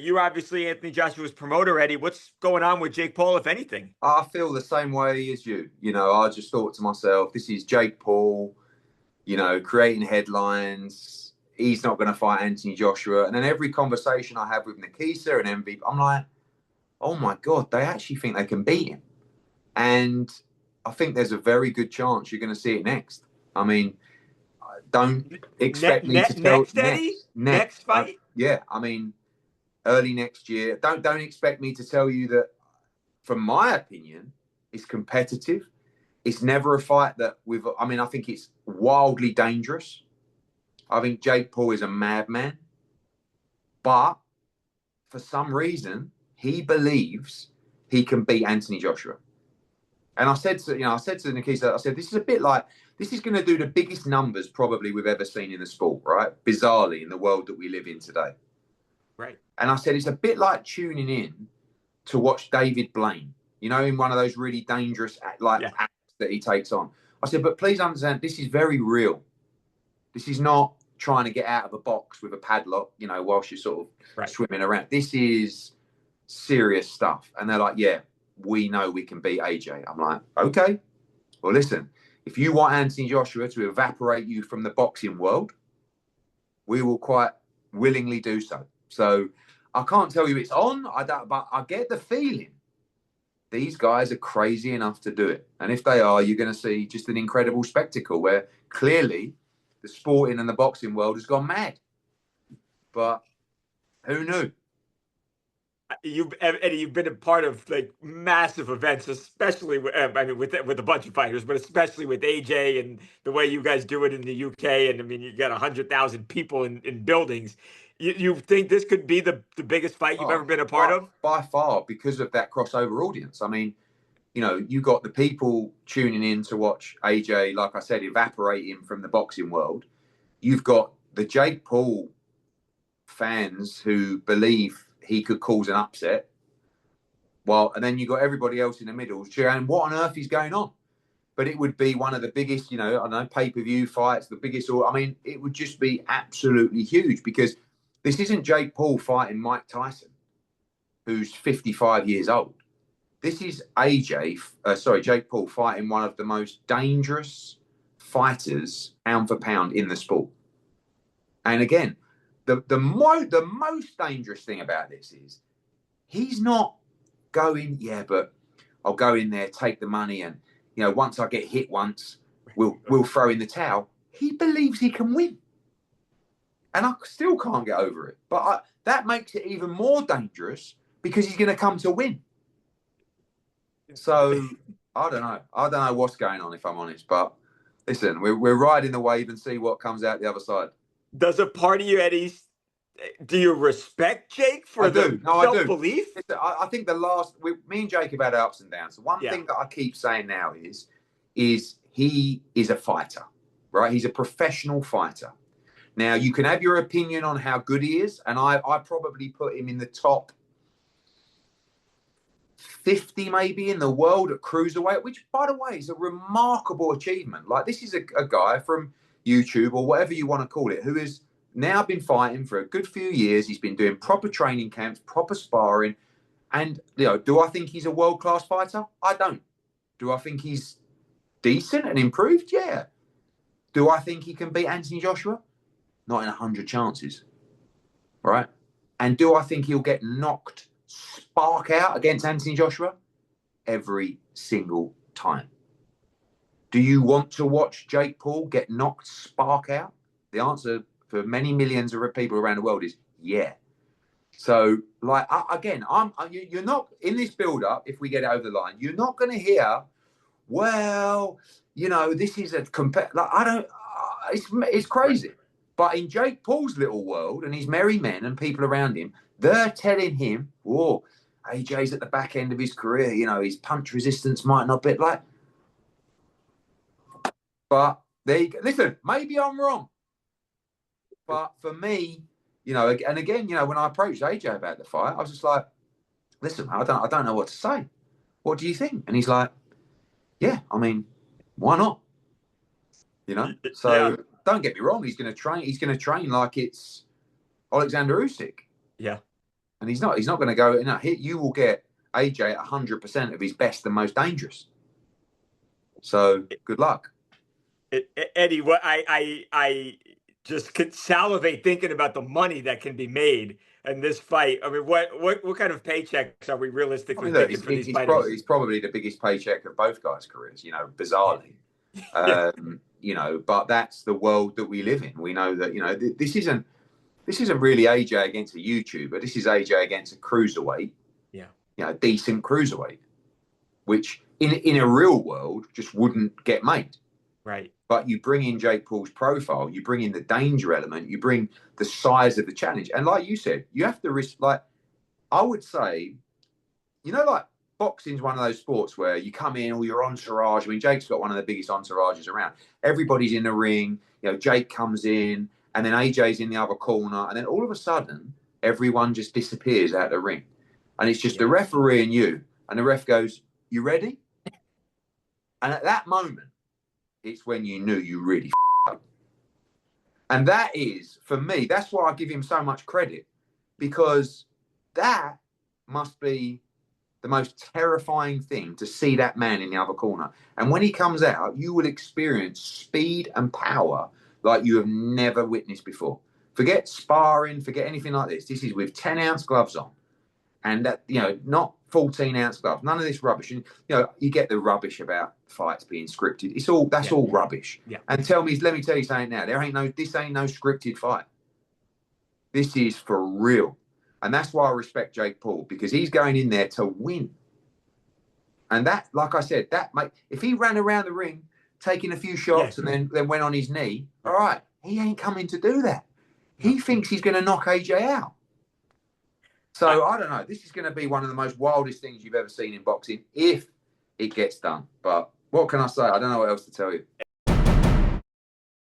You're obviously Anthony Joshua's promoter, Eddie. What's going on with Jake Paul, if anything? I feel the same way as you. I just thought to myself, this is Jake Paul, creating headlines. He's not going to fight Anthony Joshua. And then every conversation I have with Nikisa and MVP, I'm like, oh my God, they actually think they can beat him. And I think there's a very good chance you're going to see it next. I mean, don't expect me to tell next, Eddie? Next fight? Yeah, I mean, early next year. Don't expect me to tell you that, from my opinion, it's competitive. It's never a fight that I think it's wildly dangerous. I think Jake Paul is a madman. But for some reason, he believes he can beat Anthony Joshua. And I said to Nikisa, I said, this is going to do the biggest numbers probably we've ever seen in the sport, right? Bizarrely, in the world that we live in today. Right. And I said, it's a bit like tuning in to watch David Blaine, in one of those really dangerous acts that he takes on. I said, but please understand, this is very real. This is not trying to get out of a box with a padlock, whilst you're sort of swimming around. This is serious stuff. And they're like, yeah, we know we can beat AJ. I'm like, okay, well, listen, if you want Anthony Joshua to evaporate you from the boxing world, we will quite willingly do so. So I can't tell you it's on, but I get the feeling these guys are crazy enough to do it. And if they are, you're going to see just an incredible spectacle where clearly the sporting and the boxing world has gone mad. But who knew? Eddie, you've been a part of massive events, especially with a bunch of fighters, but especially with AJ and the way you guys do it in the UK. And I mean, you got 100,000 people in buildings. You think this could be the biggest fight you've ever been a part of? By far, because of that crossover audience. I mean, you got the people tuning in to watch AJ, like I said, evaporate him from the boxing world. You've got the Jake Paul fans who believe he could cause an upset. And then you got everybody else in the middle cheering, what on earth is going on? But it would be one of the biggest, pay-per-view fights, the biggest. I mean, it would just be absolutely huge because this isn't Jake Paul fighting Mike Tyson, who's 55 years old. This is Jake Paul fighting one of the most dangerous fighters pound for pound in the sport. And again, the most dangerous thing about this is he's not going, but I'll go in there, take the money, and once I get hit once, we'll throw in the towel. He believes he can win. And I still can't get over it. But that makes it even more dangerous because he's going to come to win. So I don't know. I don't know what's going on, if I'm honest. But listen, we're riding the wave and see what comes out the other side. Does a part of you, Eddie, do you respect Jake for the self-belief? I think me and Jake have had ups and downs. So one thing that I keep saying now is he is a fighter, right? He's a professional fighter. Now, you can have your opinion on how good he is, and I probably put him in the top 50 maybe in the world at cruiserweight, which, by the way, is a remarkable achievement. Like, this is a guy from YouTube or whatever you want to call it, who has now been fighting for a good few years. He's been doing proper training camps, proper sparring. And, do I think he's a world-class fighter? I don't. Do I think he's decent and improved? Yeah. Do I think he can beat Anthony Joshua? Not in 100 chances. Right? And do I think he'll get knocked spark out against Anthony Joshua? Every single time. Do you want to watch Jake Paul get knocked spark out? The answer for many millions of people around the world is yeah. So, you're not in this build-up. If we get over the line, you're not going to hear, this is it's crazy. But in Jake Paul's little world and his merry men and people around him, they're telling him, AJ's at the back end of his career. His punch resistance might not be like. But there you go. Listen, maybe I'm wrong. But for me, and again, when I approached AJ about the fight, I was just like, listen, I don't know what to say. What do you think? And he's like, yeah, I mean, why not? So don't get me wrong. He's going to train like it's Alexander Usyk. Yeah. And he's not going to go. No, you will get AJ at 100% of his best and most dangerous. So good luck. Eddie, what I just could salivate thinking about the money that can be made in this fight. I mean, what kind of paychecks are we I realistically mean, look, thinking for these fighters? it's probably the biggest paycheck of both guys' careers, bizarrely. Yeah, But that's the world that we live in. We know that, this isn't really AJ against a YouTuber. This is AJ against a cruiserweight, yeah, decent cruiserweight, which in a real world just wouldn't get made. right. But you bring in Jake Paul's profile, you bring in the danger element, you bring the size of the challenge. And like you said, you have to risk, like, I would say, like boxing's one of those sports where you come in, all your entourage. I mean, Jake's got one of the biggest entourages around. Everybody's in the ring. Jake comes in, and then AJ's in the other corner, and then all of a sudden, everyone just disappears out of the ring, and it's just the referee and you. And the ref goes, "You ready?" And at that moment, it's when you knew you really up. And that is, for me, that's why I give him so much credit, because that must be the most terrifying thing, to see that man in the other corner. And when he comes out, you will experience speed and power like you have never witnessed before. Forget sparring, forget anything like this. This is with 10-ounce gloves on. And that, not 14-ounce gloves, none of this rubbish. And, you get the rubbish about fights being scripted. That's all rubbish. Yeah. And let me tell you something now. This ain't no scripted fight. This is for real. And that's why I respect Jake Paul, because he's going in there to win. And that, like I said, if he ran around the ring taking a few shots and then went on his knee, all right, he ain't coming to do that. He thinks he's going to knock AJ out. So I don't know. This is going to be one of the most wildest things you've ever seen in boxing, if it gets done. But what can I say? I don't know what else to tell you.